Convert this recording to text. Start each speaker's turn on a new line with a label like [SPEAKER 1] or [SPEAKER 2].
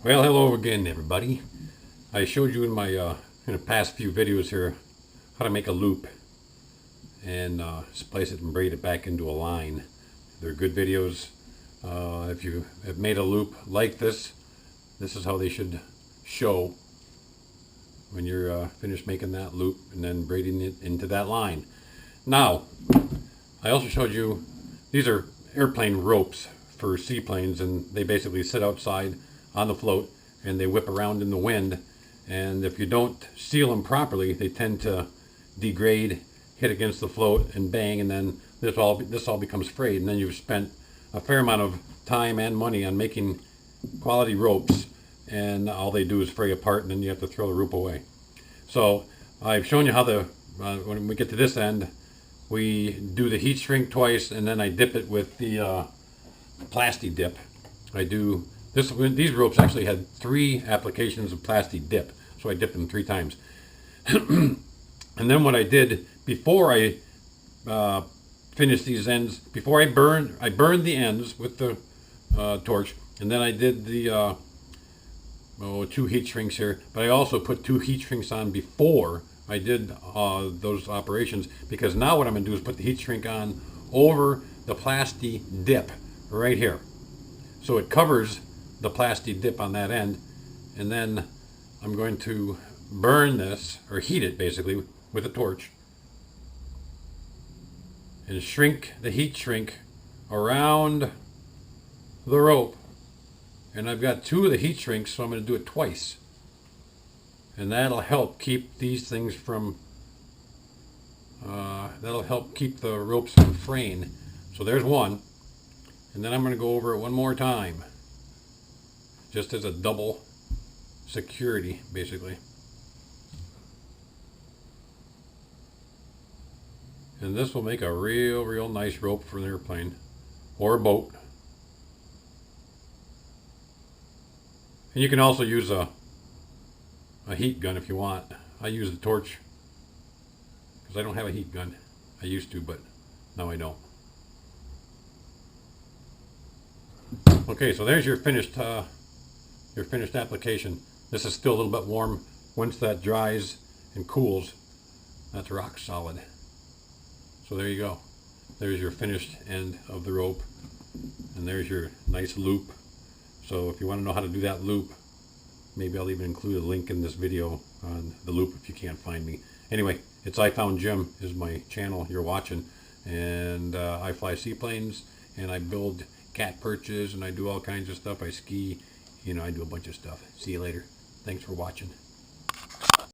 [SPEAKER 1] Well, hello again, everybody. I showed you in my in the past few videos here how to make a loop and splice it and braid it back into a line. They're good videos. If you have made a loop like this is how they should show when you're finished making that loop and then braiding it into that line. Now, I also showed you these are airplane ropes for seaplanes, and they basically sit outside on the float and they whip around in the wind, and if you don't seal them properly they tend to degrade, hit against the float and bang, and then this all becomes frayed, and then you've spent a fair amount of time and money on making quality ropes and all they do is fray apart and then you have to throw the rope away. So I've shown you how when we get to this end we do the heat shrink twice, and then I dip it with the plasti dip. I do this. These ropes actually had 3 applications of plasti dip, so I dipped them 3 times. And then what I did before I finished these ends, before I burned the ends with the torch, and then I did the 2 heat shrinks here. But I also put 2 heat shrinks on before I did those operations, because now what I'm going to do is put the heat shrink on over the plasti dip right here, so it covers the plasti dip on that end, and then I'm going to burn this, or heat it basically, with a torch and shrink the heat shrink around the rope. And I've got 2 of the heat shrinks, so I'm going to do it twice, and that'll help keep these things from that'll help keep the ropes from fraying. So there's one, and then I'm going to go over it one more time just as a double security basically. And this will make a real nice rope for an airplane or a boat. And you can also use a heat gun if you want. I use the torch because I don't have a heat gun. I used to, but now I don't. Okay, so there's your finished application. This is still a little bit warm. Once that dries and cools, that's rock solid. So there you go. There's your finished end of the rope, and there's your nice loop. So if you want to know how to do that loop, maybe I'll even include a link in this video on the loop if you can't find me. Anyway, it's I Found Jim is my channel you're watching, and I fly seaplanes, and I build cat perches, and I do all kinds of stuff. I ski, I do a bunch of stuff. See you later. Thanks for watching.